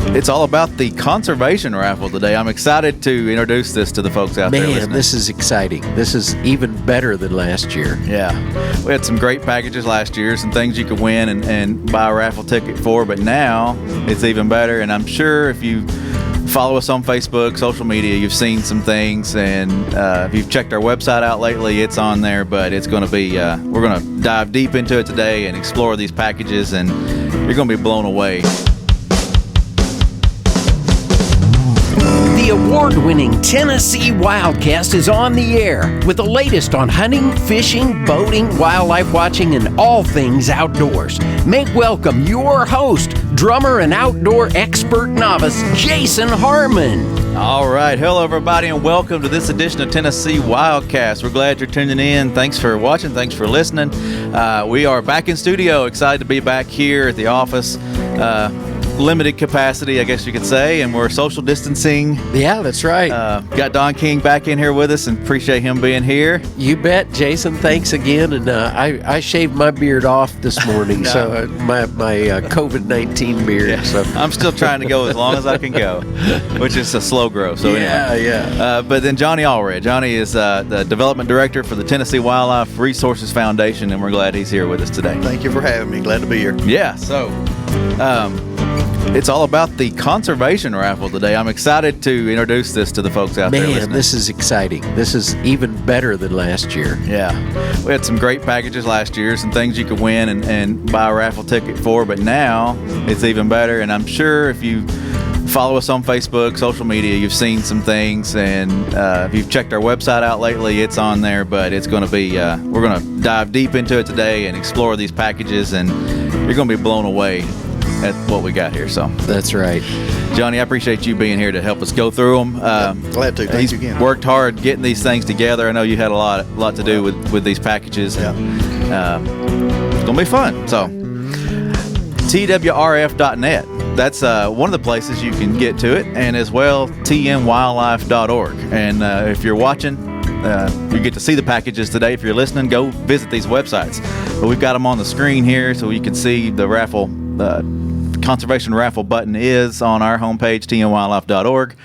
It's all about the Conservation Raffle today. I'm excited to introduce this to the folks out there listening. Man, this is exciting. This is even better than last year. Yeah. We had some great packages last year, some things you could win and buy a raffle ticket for, but now it's even better. And I'm sure if you follow us on Facebook, social media, you've seen some things, and if you've checked our website out lately, it's on there. But it's going to be, we're going to dive deep into it today and explore these packages, and you're going to be blown away. The award-winning Tennessee WildCast is on the air with the latest on hunting, fishing, boating, wildlife watching, and all things outdoors. Make welcome your host, drummer and outdoor expert novice, Jason Harmon. All right. Hello, everybody, and welcome to this edition of Tennessee WildCast. We're glad you're tuning in. Thanks for watching. Thanks for listening. We are back in studio. Excited to be back here at the office. Limited capacity, I guess you could say, and we're social distancing. Yeah, that's right. Got Don King back in here with us, and appreciate him being here. You bet, Jason. Thanks again. And I shaved my beard off this morning, No. so my COVID-19 beard. Yeah. So I'm still trying to go as long as I can go, which is a slow grow. So anyway. But then Johnny Allred. Johnny is the Development Director for the Tennessee Wildlife Resources Foundation, and we're glad he's here with us today. Thank you for having me. Glad to be here. Yeah, so it's all about the Conservation Raffle today. I'm excited to introduce this to the folks out there listening. Man, this is exciting. This is even better than last year. Yeah. We had some great packages last year, some things you could win and buy a raffle ticket for, but now it's even better. And I'm sure if you follow us on Facebook, social media, you've seen some things, and if you've checked our website out lately, it's on there. But it's going to be, we're going to dive deep into it today and explore these packages, and you're going to be blown away at what we got here. So That's right. Johnny, I appreciate you being here to help us go through them. Glad to. Thank you again. Worked hard getting these things together. I know you had a lot to do with these packages. Yeah. It's gonna be fun. So TWRF.net. That's one of the places you can get to it, and as well tnwildlife.org. And if you're watching, you get to see the packages today. If you're listening, go visit these websites. But we've got them on the screen here, so you can see the raffle. Conservation Raffle button is on our homepage, tnwildlife.org,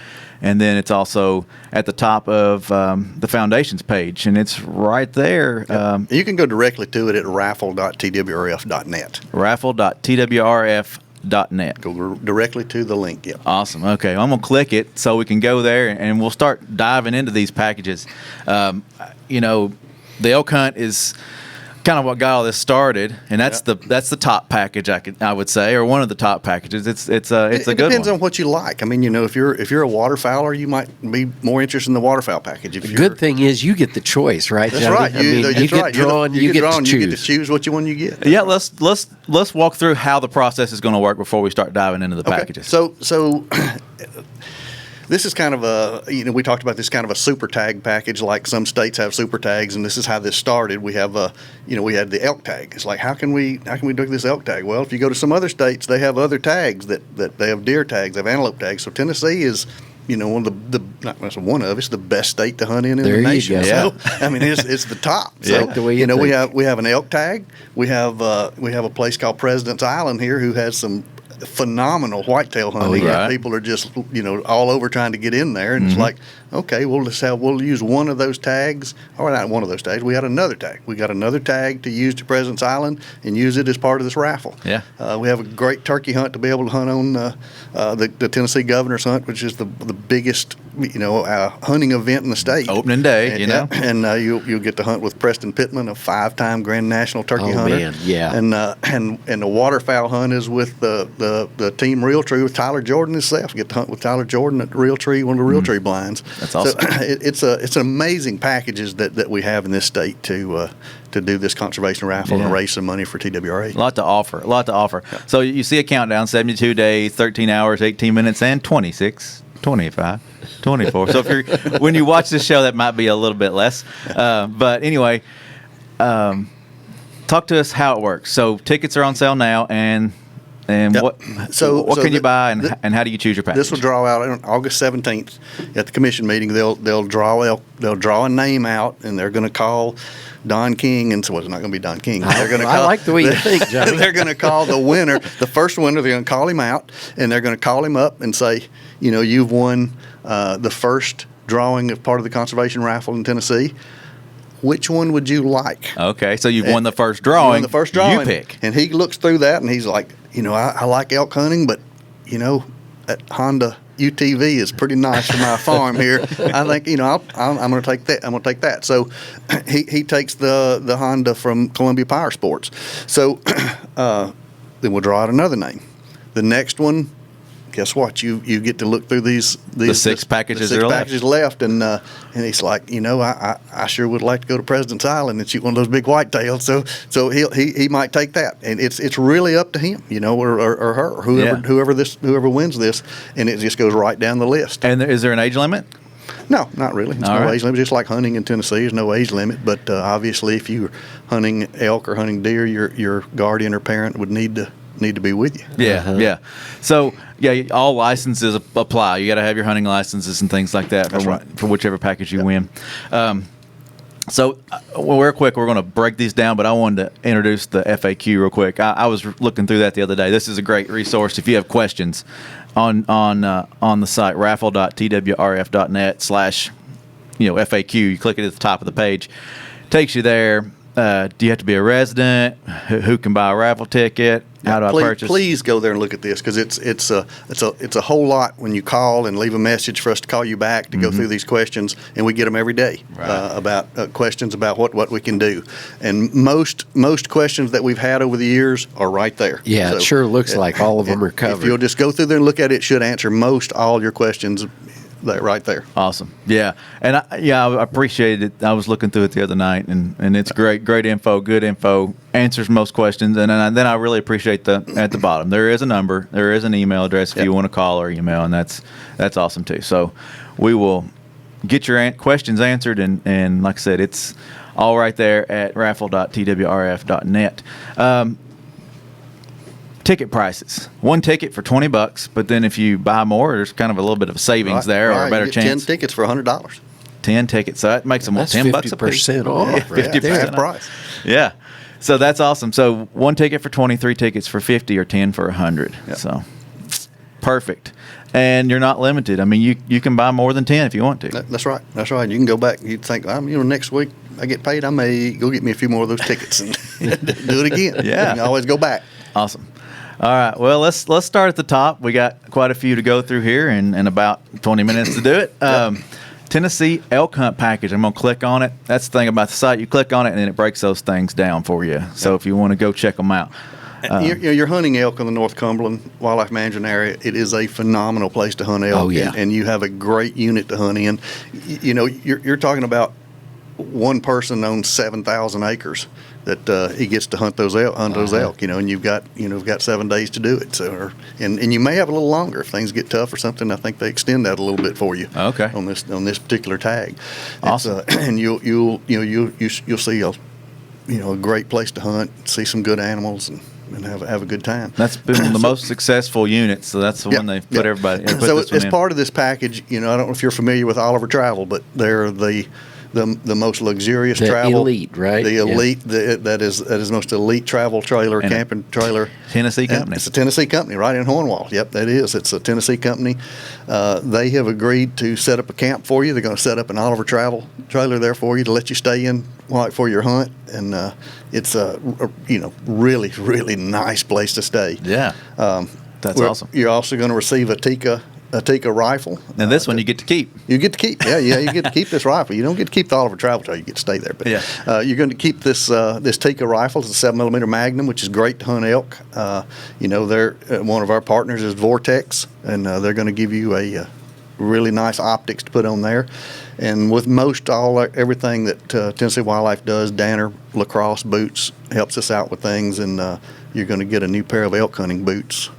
and then it's also at the top of the Foundation's page, and it's right there. You can go directly to it at raffle.twrf.net. Raffle.twrf.net. Go directly to the link. Yep. Awesome. Okay, I'm gonna click it so we can go there, and we'll start diving into these packages. The elk hunt is kind of what got all this started, and that's the top package I would say, or one of the top packages. It's a good one. It depends on what you like. I mean, if you're a waterfowler, you might be more interested in the waterfowl package. The good thing is you get the choice, right? That's Johnny? right. You get drawn, you get to choose. You get to choose what you get. Yeah, let's walk through how the process is going to work before we start diving into the packages. So this is kind of we talked about this kind of a super tag package, like some states have super tags, and this is how this started. We have we had the elk tag. It's like, how can we do this elk tag? Well, if you go to some other states, they have other tags that they have deer tags, they have antelope tags. So Tennessee is, one of it's the best state to hunt in the nation. Yeah. So, I mean, it's the top. Yeah. So, we have an elk tag. We have a place called President's Island here who has some phenomenal whitetail hunting. Right. People are just all over trying to get in there, and it's like, okay, we'll use one of those tags, or not one of those tags. We had another tag. We got another tag to use to President's Island and use it as part of this raffle. Yeah. We have a great turkey hunt to be able to hunt on the Tennessee Governor's Hunt, which is the biggest hunting event in the state. Opening day, and you'll get to hunt with Preston Pittman, a 5-time Grand National turkey hunter. Man, yeah. And the waterfowl hunt is with the team Realtree with Tyler Jordan himself. Get to hunt with Tyler Jordan at Realtree, one of the Realtree blinds. That's awesome. So it's amazing packages that we have in this state to do this conservation raffle and raise some money for TWRA. A lot to offer. Yeah. So you see a countdown: 72 days, 13 hours, 18 minutes, and 26, 25, 24. So when you watch this show, that might be a little bit less. But anyway, talk to us how it works. So tickets are on sale now, and And Yep. what can you buy, and how do you choose your package? This will draw out on August 17th at the commission meeting. They'll draw a name out, and they're going to call Don King, and so it's not going to be Don King. They're going to I like the way you think, Johnny. They're going to call the winner, the first winner. They're going to call him out, and they're going to call him up and say, you've won the first drawing of part of the conservation raffle in Tennessee. Which one would you like? Okay, so you've won the first drawing. You won the first drawing. You pick. And he looks through that, and he's like, I like elk hunting, but, that Honda UTV is pretty nice for my farm here. I think, I'm going to take that. I'm going to take that. So he takes the Honda from Columbia Power Sports. So then we'll draw out another name. The next one, guess what? You get to look through these the six packages. The six packages left, and he's like, I sure would like to go to President's Island and shoot one of those big whitetails. So he might take that, and it's really up to him, or her, whoever wins this, and it just goes right down the list. And is there an age limit? No, not really. There's no age limit. Just like hunting in Tennessee, there's no age limit. But obviously, if you're hunting elk or hunting deer, your guardian or parent would need to be with you. Yeah. So all licenses apply. You got to have your hunting licenses and things like that for whichever package you win. So real quick, we're going to break these down, but I wanted to introduce the FAQ real quick. I was looking through that the other day. This is a great resource if you have questions on the site raffle.twrf.net/FAQ. You click it at the top of the page, takes you there. Do you have to be a resident? Who can buy a raffle ticket? How do I purchase? Please go there and look at this, because it's a whole lot when you call and leave a message for us to call you back to go through these questions, and we get them every day about questions about what we can do. And most questions that we've had over the years are right there. Yeah, it sure looks like all of them are covered. If you'll just go through there and look at it, it should answer all your questions. Right there. Awesome. Yeah. And I appreciated it. I was looking through it the other night, and it's great info, good info, answers most questions. And then I really appreciate at the bottom, there is a number, there is an email address if you want to call or email, and that's awesome too. So we will get your questions answered, and like I said, it's all right there at raffle.twrf.net. Ticket prices. One ticket for $20, but then if you buy more, there's kind of a little bit of a savings or a better chance. 10 tickets for $100. 10 tickets, so that makes them that's $10 a piece. 50% off. Yeah, 50% price. Yeah, so that's awesome. So one ticket for 20, 3 tickets for 50, or 10 for 100. Yep. So perfect. And you're not limited. I mean, you can buy more than 10 if you want to. That's right. You can go back. You think, next week I get paid, I may go get me a few more of those tickets and do it again. Yeah, you can always go back. Awesome. All right. Well, let's start at the top. We got quite a few to go through here, and about 20 minutes to do it. Tennessee Elk Hunt Package. I'm going to click on it. That's the thing about the site. You click on it, and then it breaks those things down for you. So if you want to go check them out. You're hunting elk in the North Cumberland Wildlife Management Area. It is a phenomenal place to hunt elk. Oh, yeah. And you have a great unit to hunt in. You're talking about one person owns 7,000 acres that he gets to hunt those elk. And you've got 7 days to do it. So, and you may have a little longer if things get tough or something. I think they extend that a little bit for you. Okay. On this particular tag. Awesome. And you'll see a great place to hunt, see some good animals, and have a good time. That's been the most successful unit, so that's the one they've put everybody. So as part of this package, I don't know if you're familiar with Oliver Travel, but they're the most luxurious travel, elite, right? The elite, that is most elite travel trailer, and camping trailer. Tennessee company. It's a Tennessee company, right in Hornwall. Yep, that is. It's a Tennessee company. They have agreed to set up a camp for you. They're going to set up an Oliver Travel trailer there for you to let you stay in for your hunt, and it's a really, really nice place to stay. Yeah, that's awesome. You're also going to receive a Tikka rifle. And this one you get to keep. You get to keep. Yeah, you get to keep this rifle. You don't get to keep the Oliver Travel trailer. You get to stay there. But you're going to keep this Tikka rifle. It's a 7mm Magnum, which is great to hunt elk. They're one of our partners is Vortex, and they're going to give you a really nice optics to put on there. And with everything that Tennessee Wildlife does, Danner lacrosse boots helps us out with things, and you're going to get a new pair of elk hunting boots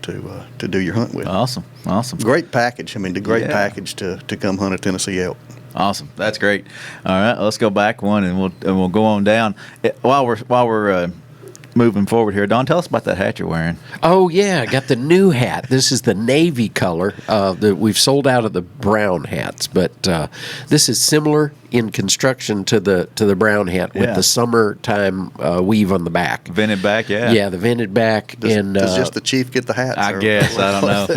to do your hunt with. Awesome. Great package. Package to come hunt a Tennessee elk. Awesome. That's great. All right, let's go back one, and we'll go on down. While we're moving forward here. Don, tell us about that hat you're wearing. Oh yeah, I got the new hat. This is the navy color. We've sold out of the brown hats, but this is similar in construction to the brown hat with the summertime weave on the back. Vented back, yeah. Yeah, the vented back. Does just the chief get the hats? I guess. I don't know.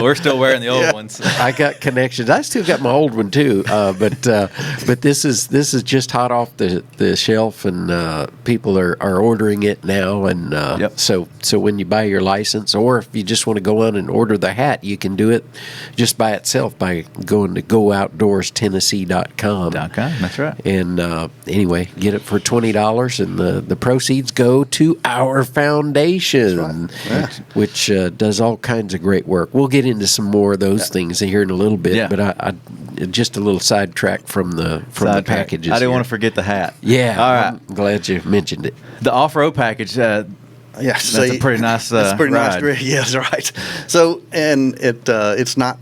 We're still wearing the old ones. I got connections. I still got my old one too, but this is just hot off the shelf, and people are ordering it now. And so when you buy your license, or if you just want to go on and order the hat, you can do it just by itself by going to GoOutdoorsTennessee.com. That's right. And anyway, get it for $20, and the proceeds go to our foundation, which does all kinds of great work. We'll get into some more of those things here in a little bit, but I just a little sidetrack from the packages. I didn't want to forget the hat. Yeah, all right. I'm glad you mentioned it. The off-road package. That's a pretty nice. It's a pretty ride. nice. Yeah, that's right. So, and it's not.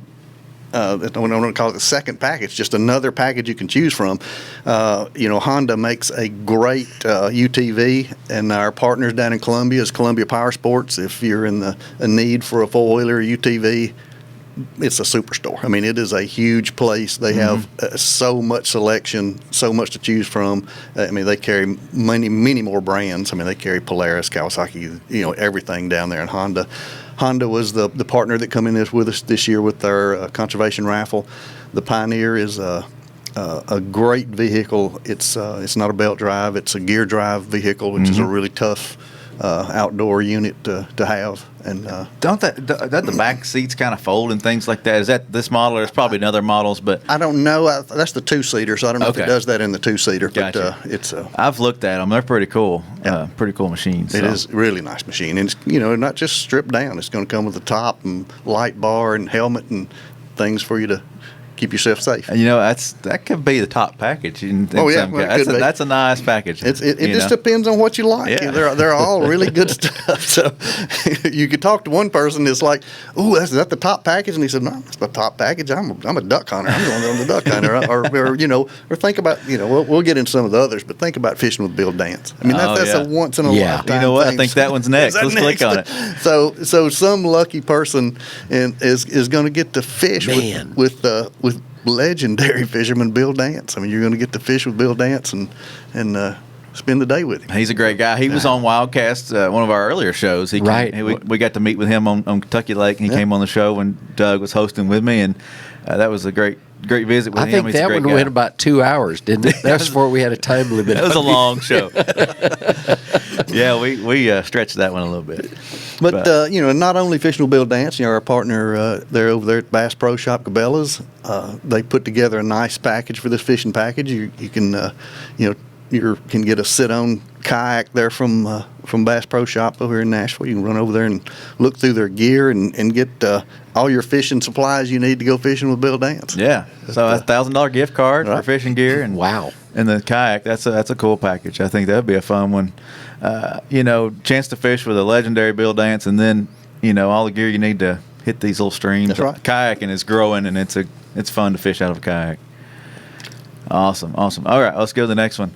I don't want to call it the second package, just another package you can choose from. Honda makes a great UTV, and our partners down in Columbia is Columbia Power Sports. If you're in a need for a four-wheeler UTV, it's a superstore. I mean, it is a huge place. They have so much selection, so much to choose from. I mean, they carry many more brands. I mean, they carry Polaris, Kawasaki, everything down there in Honda. Honda was the partner that come in with us this year with our conservation raffle. The Pioneer is a great vehicle. It's not a belt drive. It's a gear drive vehicle, which is a really tough outdoor unit to have. And don't the back seats kind of fold and things like that? Is that this model? There's probably other models, but I don't know. That's the two-seater, so I don't know if it does that in the two-seater. Gotcha. But it's I've looked at them. They're pretty cool. Yeah. Pretty cool machines. It is a really nice machine, and it's not just stripped down. It's going to come with a top and light bar and helmet and things for you to keep yourself safe. That could be the top package. That's a nice package. It just depends on what you like. Yeah. They're all really good stuff. So you could talk to one person that's like, "Oh, is that the top package?" And he said, "No, that's the top package. I'm a duck hunter. I'm going on the duck hunter." or think about we'll get into some of the others, but think about fishing with Bill Dance. I mean that's a once in a lifetime. You know what? thing. I think that one's next. Let's click on it. So some lucky person is going to get to fish with legendary fisherman Bill Dance. I mean, you're going to get to fish with Bill Dance and spend the day with him. He's a great guy. He was on WildCast, one of our earlier shows. We got to meet with him on Kentucky Lake, and he came on the show when Doug was hosting with me, and that was a great visit with him. I think that one went about 2 hours, didn't it? That was before we had a time limit. It was a long show. Yeah, we stretched that one a little bit. But not only fishing with Bill Dance, our partner they're over there at Bass Pro Shop Cabela's. They put together a nice package for this fishing package. You can you can get a sit-on kayak there from Bass Pro Shop over here in Nashville. You can run over there and look through their gear and get all your fishing supplies you need to go fishing with Bill Dance. Yeah, so a $1,000 gift card for fishing gear and and the kayak. That's a cool package. I think that'd be a fun one. Chance to fish with a legendary Bill Dance, and then all the gear you need to hit these little streams. That's right. Kayaking is growing, and it's fun to fish out of a kayak. Awesome. All right, let's go to the next one.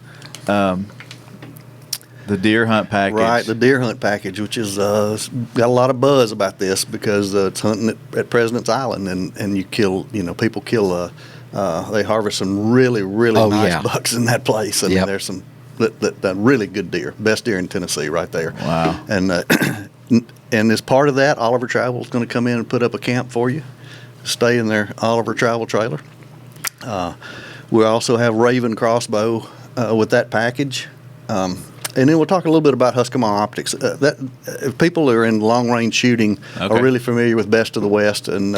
The deer hunt package. Right, the deer hunt package, which is got a lot of buzz about this because it's hunting at President's Island, and you kill, people kill. They harvest some really nice bucks in that place, and there's some that really good deer, best deer in Tennessee, right there. Wow. And as part of that, Oliver Travel is going to come in and put up a camp for you. Stay in their Oliver Travel trailer. We also have Raven crossbow with that package. And then we'll talk a little bit about Huskama Optics. If people are in long-range shooting are really familiar with Best of the West, and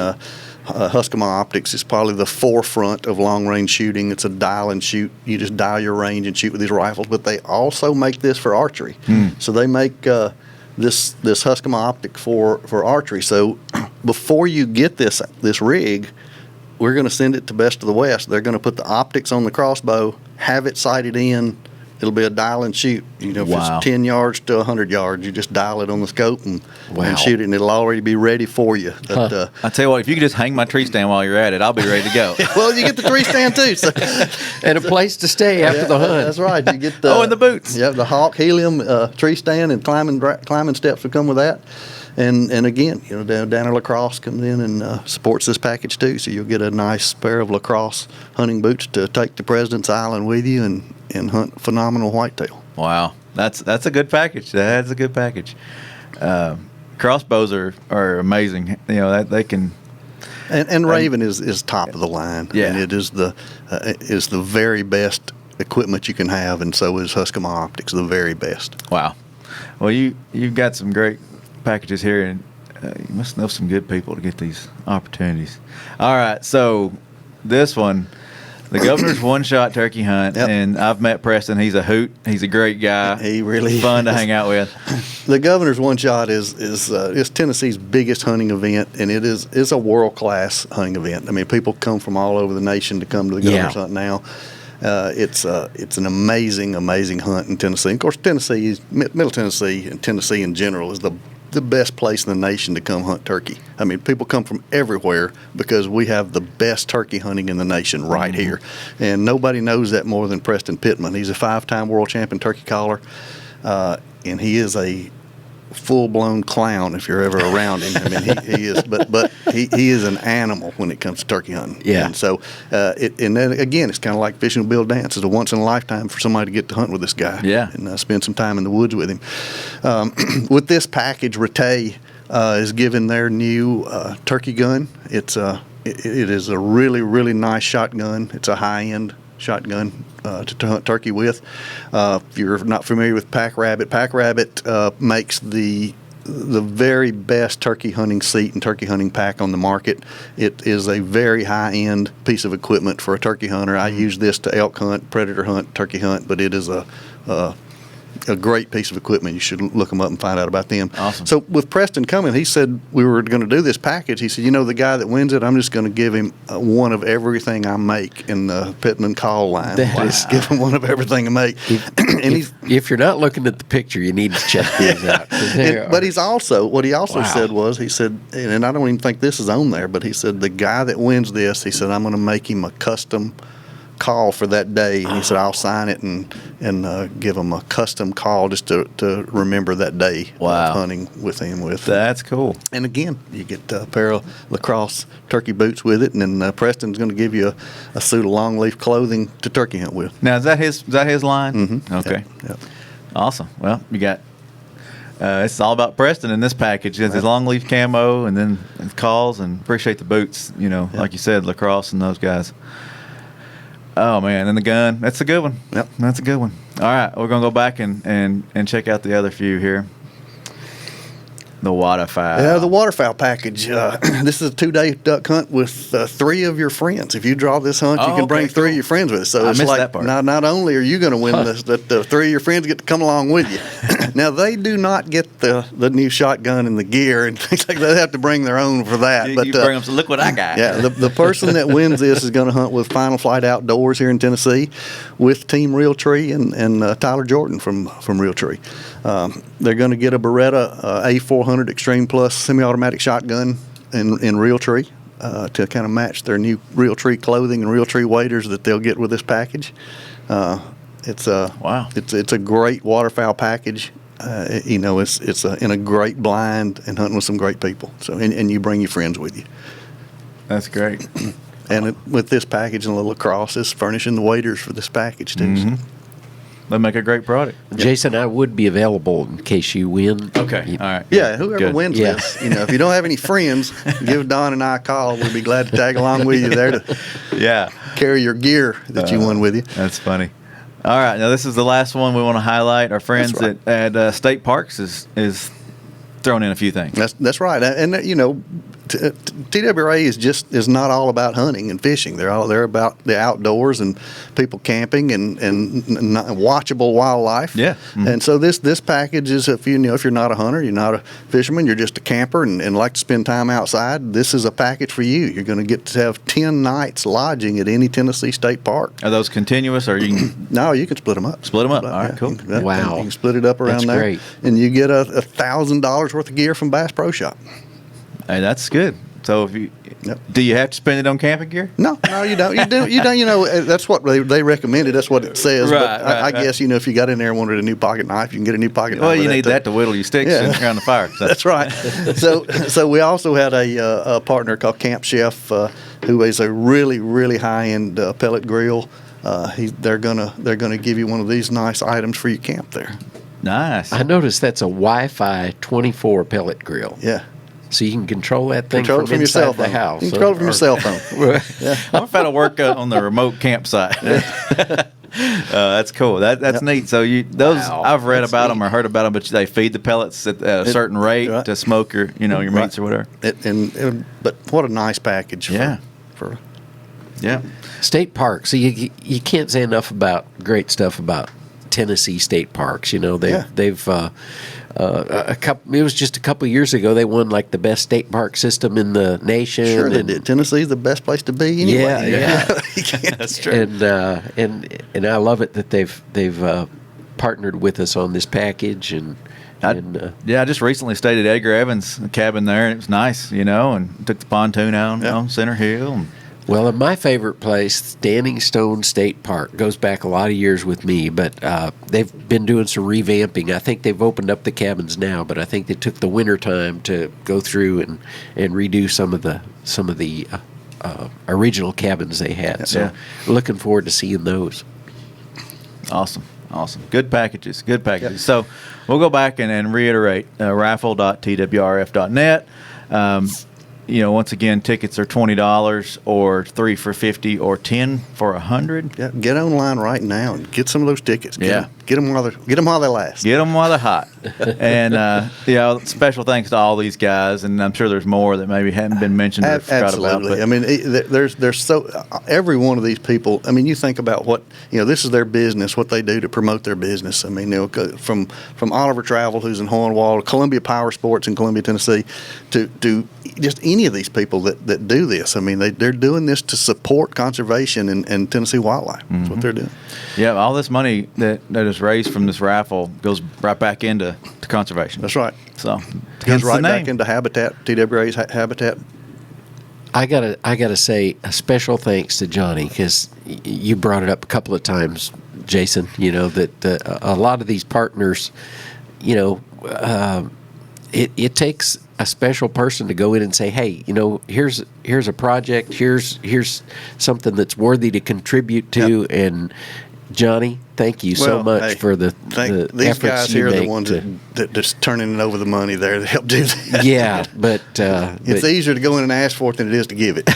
Huskama Optics is probably the forefront of long-range shooting. It's a dial and shoot. You just dial your range and shoot with these rifles. But they also make this for archery. So they make this Huskama Optic for archery. So before you get this rig, we're going to send it to Best of the West. They're going to put the optics on the crossbow, have it sighted in, It'll be a dial and shoot. You know, if Wow. it's 10 yards to 100 yards, you just dial it on the scope and Wow. shoot it, and it'll already be ready for you. But, I tell you what, if you could just hang my tree stand while you're at it, I'll be ready to go. well, you get the tree stand too. So. And a place to stay after the hunt. That's right. You get the Oh, and the boots. Yeah, the Hawk helium tree stand and climbing steps will come with that. And again, you know, Dana Lacrosse comes in and supports this package too. So you'll get a nice pair of Lacrosse hunting boots to take to President's Island with you and hunt phenomenal whitetail. Wow, that's a good package. That's a good package. Crossbows are amazing. You know that they can. And Raven is top of the line. Yeah. And it is the very best equipment you can have, and so is Huskama Optics, the very best. Wow. Well, you've got some great packages here, and you must know some good people to get these opportunities. All right, so this one, the Governor's One-Shot Turkey Hunt, Yep. and I've met Preston. He's a hoot. He's a great guy. He really fun to is. hang out with. The Governor's One Shot is Tennessee's biggest hunting event, and it's a world-class hunting event. I mean, people come from all over the nation to come to the Governor's Hunt now. It's an amazing hunt in Tennessee. Of course, Middle Tennessee and Tennessee in general is the best place in the nation to come hunt turkey. I mean, people come from everywhere because we have the best turkey hunting in the nation right here. And nobody knows that more than Preston Pittman. He's a 5-time world champion turkey caller, and he is a full-blown clown if you're ever around him. I mean, he is, but he is an animal when it comes to turkey hunting. Yeah. And so, and then again, it's kind of like fishing with Bill Dance. It's a once in a lifetime for somebody to get to hunt with this guy. Yeah. And spend some time in the woods with him. With this package, Ratay is giving their new turkey gun. It is a really, really nice shotgun. It's a high-end shotgun to hunt turkey with. If you're not familiar with Pack Rabbit makes the very best turkey hunting seat and turkey hunting pack on the market. It is a very high-end piece of equipment for a turkey hunter. I use this to elk hunt, predator hunt, turkey hunt, but it is a great piece of equipment. You should look them up and find out about them. Awesome. So with Preston coming, he said we were going to do this package. He said, you know, the guy that wins it, I'm just going to give him one of everything I make in the Pittman call line. Just give him one of everything I make. If you're not looking at the picture, you need to check these out. But he also Wow. said was, he said, and I don't even think this is on there, but he said the guy that wins this, he said, I'm going to make him a custom call for that day, and he said I'll sign it and give him a custom call just to remember that day of hunting with him with. That's cool. And again, you get a pair of Lacrosse turkey boots with it, and then Preston's going to give you a suit of long leaf clothing to turkey hunt with. Now, is that his line? Mm-hmm. Okay. Yep. Awesome. Well, you got it's all about Preston in this package. It's his long leaf camo, and then his calls, and appreciate the boots. You know, like you said, Lacrosse and those guys. Oh man, and the gun. That's a good one. Yep. That's a good one. All right, we're gonna go back and check out the other few here. The waterfowl. Yeah, the waterfowl package. This is a 2-day duck hunt with 3 of your friends. If you draw this hunt, you can bring 3 of your friends with you. So I it's missed like that part. not only are you going to win this, that the 3 of your friends get to come along with you. Now, they do not get the new shotgun and the gear and things like that. They have to bring their own for that. You But bring them. So look what I got. yeah, the person that wins this is going to hunt with Final Flight Outdoors here in Tennessee with Team Realtree and Tyler Jordan from Realtree. They're going to get a Beretta A400 Extreme Plus semi-automatic shotgun in Realtree to kind of match their new Realtree clothing and Realtree waders that they'll get with this package. It's a great waterfowl package. You know, it's in a great blind and hunting with some great people. So and you bring your friends with you. That's great. And with this package and a little Lacrosse, it's furnishing the waders for this package too. Mm-hmm. They make a great product. Jason, I would be available in case you win. Okay. All right. Yeah, whoever Good. wins Yeah. this, you know, if you don't have any friends, give Don and I a call. We'd be glad to tag along with you there to Yeah. carry your gear that you won with you. That's funny. All right. Now this is the last one we want to highlight. Our friends That's right. at State Parks is throwing in a few things. That's right. And you know, TWRA is not all about hunting and fishing. They're about the outdoors and people camping and watchable wildlife. Yeah. Mm-hmm. And so this package is, if you're not a hunter, you're not a fisherman, you're just a camper and like to spend time outside, this is a package for you. You're going to get to have 10 nights lodging at any Tennessee state park. Are those continuous, or you can? No, you can split them up. Split them up. All right, cool. Wow. You can split it up around That's there. great. And you get $1,000 worth of gear from Bass Pro Shop. Hey, that's good. So if you Yep. do, you have to spend it on camping gear? No, you don't. You don't. That's what they recommended. That's what it says. Right, but I right. guess if you got in there and wanted a new pocket knife, you can get a new pocket knife. Well, with you need too. that to whittle your sticks around the fire. So. That's right. So we also had a partner called Camp Chef, who is a really, really high end pellet grill. They're gonna give you one of these nice items for your camp there. Nice. I noticed that's a Wi-Fi 24 pellet grill. Yeah. So you can control that thing Control it from your inside cell the phone. house. You can control it from your cell phone. I wonder if that'll work on the remote campsite. That's cool. That's neat. So Wow, I've read that's about them neat. or heard about them, but they feed the pellets at a certain rate right. to smoke your meats or whatever. But what a nice package. Yeah. For Yeah. State parks. So you can't say enough about great stuff about Tennessee state parks. They've a couple. It was just a couple of years ago they won like the best state park system in the nation. Sure, they did. Tennessee's the best place to be anyway. Yeah. That's true. And I love it that they've partnered with us on this package I just recently stayed at Edgar Evans' cabin there, and it was nice, and took the pontoon out on Center Hill. And Well, in my favorite place, Standing Stone State Park, goes back a lot of years with me, but they've been doing some revamping. I think they've opened up the cabins now, but I think they took the winter time to go through and redo some of the original cabins they had. So looking forward to seeing those. Awesome. Good packages. Yep. So we'll go back and reiterate raffle.twrf.net. Once again, tickets are $20 or 3 for $50 or 10 for $100. Yeah, get online right now and get some of those tickets. Get them while they last. Get them while they're hot. And special thanks to all these guys, and I'm sure there's more that maybe haven't been mentioned or forgot about. Absolutely. I mean, there's so every one of these people. I mean, you think about what this is their business, what they do to promote their business. I mean, from Oliver Travel, who's in Hohenwald, Columbia Power Sports in Columbia, Tennessee, to just any of these people that do this. I mean, they're doing this to support conservation and Tennessee wildlife. That's what they're doing. Yeah, all this money that is raised from this raffle goes right back into conservation. That's right. So It goes right back into habitat, TWRA's habitat. I gotta say a special thanks to Johnny, because you brought it up a couple of times, Jason. That a lot of these partners, it takes a special person to go in and say, hey, here's a project, here's something that's worthy to contribute to, and Johnny, thank you so much for the these efforts guys you here are make the ones that just turning over the money there to help do that. Yeah, but it's easier to go in and ask for it than it is to give it.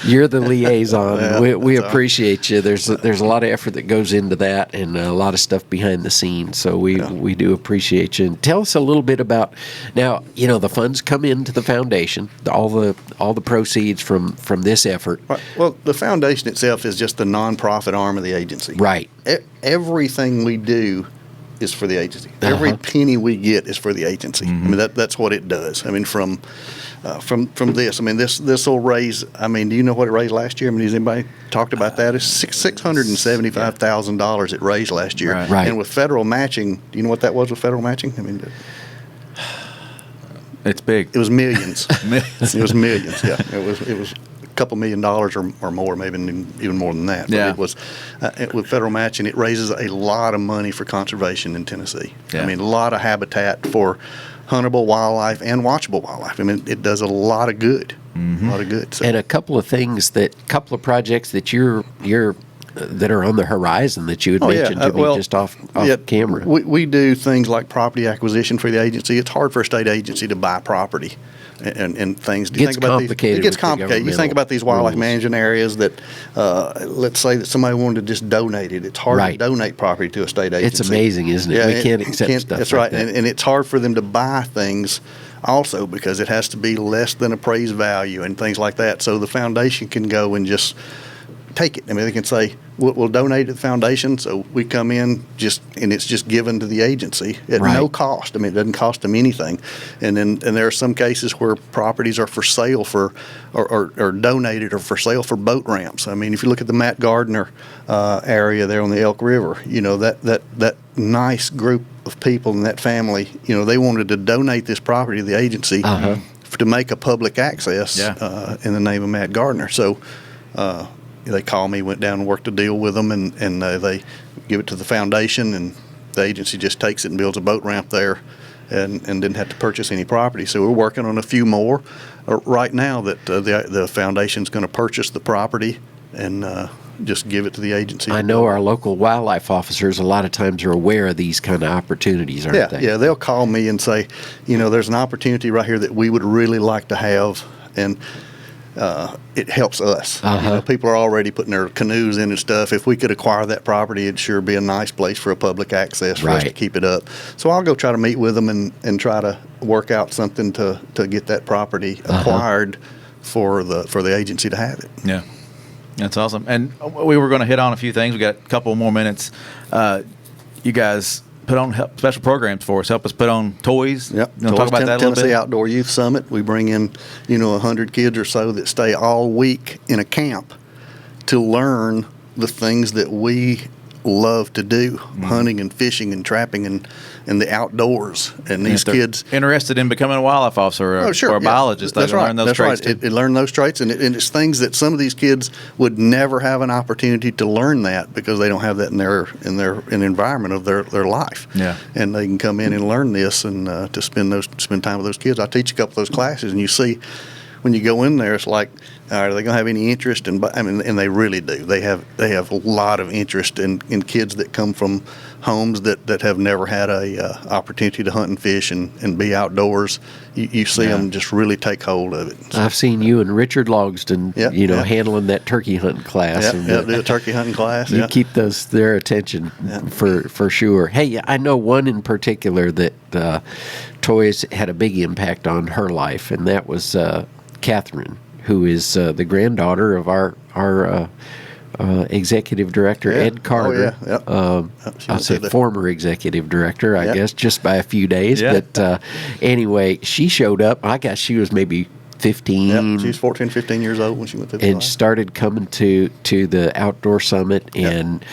You're the liaison. Yeah, we appreciate you. There's a lot of effort that goes into that, and a lot of stuff behind the scenes. So we do appreciate you. And tell us a little bit about now. The funds come into the foundation. All the proceeds from this effort. Right. Well, the foundation itself is just the nonprofit arm of the agency. Right. Everything we do is for the agency. Every penny we get is for the agency. I mean, that's what it does. I mean, from this. I mean, this will raise. I mean, do you know what it raised last year? I mean, has anybody talked about that? It's $675,000 it raised last year. Right. And with federal matching, do you know what that was with federal matching? I mean, it's big. it was millions. It was millions. Yeah, it was a couple $1 million or more, maybe even more than that. But Yeah. it was with federal matching, it raises a lot of money for conservation in Tennessee. Yeah. I mean, a lot of habitat for huntable wildlife and watchable wildlife. I mean, it does a lot of good. A lot of good. So. And a couple of projects that you're that are on the horizon that you had mentioned to me just off camera. We do things like property acquisition for the agency. It's hard for a state agency to buy property and things. It gets complicated. It gets complicated. You think about these wildlife management areas that, let's say that somebody wanted to just donate it. It's hard to donate property to a state agency. It's amazing, isn't it? We can't accept stuff That's like right. that. And it's hard for them to buy things also, because it has to be less than appraised value and things like that. So the foundation can go and just take it. I mean, they can say, we'll donate to the foundation. So we come in and it's just given to the agency at no cost. I mean, it doesn't cost them anything. And there are some cases where properties are for sale or donated or for sale for boat ramps. I mean, if you look at the Matt Gardner area there on the Elk River, that nice group of people in that family, they wanted to donate this property to the agency to make a public access in the name of Matt Gardner. So they called me, went down and worked a deal with them, and they give it to the foundation, and the agency just takes it and builds a boat ramp there and didn't have to purchase any property. So we're working on a few more right now that the foundation's going to purchase the property and just give it to the agency. I know our local wildlife officers a lot of times are aware of these kind of opportunities, aren't they? Yeah, they'll call me and say, there's an opportunity right here that we would really like to have, and it helps us. People are already putting their canoes in and stuff. If we could acquire that property, it'd sure be a nice place for a public access for us to keep it up. So I'll go try to meet with them and try to work out something to get that property acquired for the agency to have it. Yeah, that's awesome. And we were going to hit on a few things. We got a couple more minutes. You guys put on special programs for us. Help us put on toys. Yep. You want to talk about that a little bit? Tennessee Outdoor Youth Summit. We bring in, 100 kids or so that stay all week in a camp to learn the things that we love to do, hunting and fishing and trapping and the outdoors. And these kids interested in becoming a wildlife officer or a biologist, they learn those traits. That's right. It learn those traits, and it's things that some of these kids would never have an opportunity to learn that because they don't have that in the environment of their life. Yeah. And they can come in and learn this and to spend time with those kids. I teach a couple of those classes, and you see when you go in there, it's like, are they going to have any interest in? And they really do. They have a lot of interest in kids that come from homes that have never had a opportunity to hunt and fish and be outdoors. You see them just really take hold of it. I've seen you and Richard Logston, handling that turkey hunting class. Do a turkey hunting class. You keep their attention for sure. Hey, I know one in particular that toys had a big impact on her life, and that was Catherine, who is the granddaughter of our executive director, Ed Carter. I'll say former executive director, I guess, just by a few days. Yeah. But anyway, she showed up. I guess she was maybe 15. Yep, she was 14, 15 years old when she went through the and started coming to the outdoor summit. And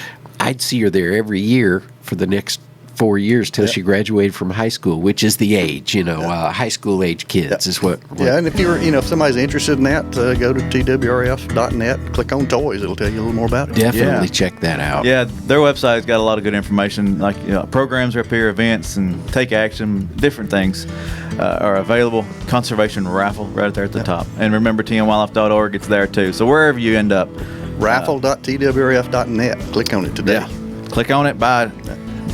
I'd see her there every year for the next 4 years till she graduated from high school, which is the age, high school age kids is what. And if you're, if somebody's interested in that, go to TWRF.net, click on toys. It'll tell you a little more about it. Definitely check that out. Yeah, their website's got a lot of good information, like programs are up here, events, and take action, different things are available. Conservation Raffle right there at the top. And remember, tnwildlife.org, it's there too. So wherever you end up. Raffle.twrf.net. Click on it today. Yeah. Click on it, buy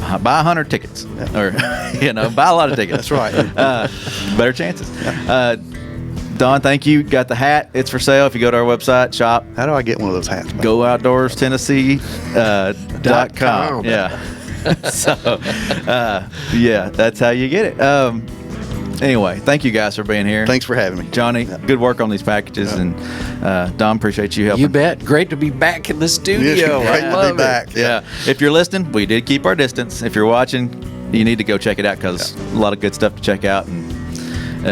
100 tickets, or buy a lot of tickets. That's right. Better chances. Don, thank you. Got the hat. It's for sale. If you go to our website, shop. How do I get one of those hats? GoOutdoorsTennessee.com. Yeah. So, that's how you get it. Anyway, thank you guys for being here. Thanks for having me. Johnny, good work on these packages. And Don, appreciate you helping. You bet. Great to be back in the studio. Great to be back. Yeah. If you're listening, we did keep our distance. If you're watching, you need to go check it out because a lot of good stuff to check out. And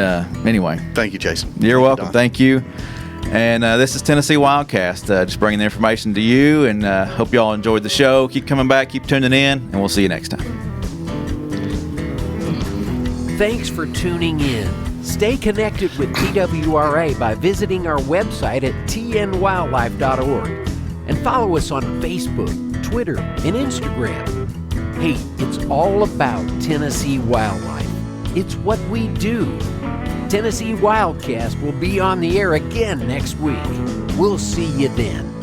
anyway. Thank you, Jason. You're welcome. Thank you. And this is Tennessee WildCast, just bringing the information to you. And hope you all enjoyed the show. Keep coming back. Keep tuning in. And we'll see you next time. Thanks for tuning in. Stay connected with TWRA by visiting our website at tnwildlife.org and follow us on Facebook, Twitter, and Instagram. Hey, it's all about Tennessee wildlife. It's what we do. Tennessee WildCast will be on the air again next week. We'll see you then.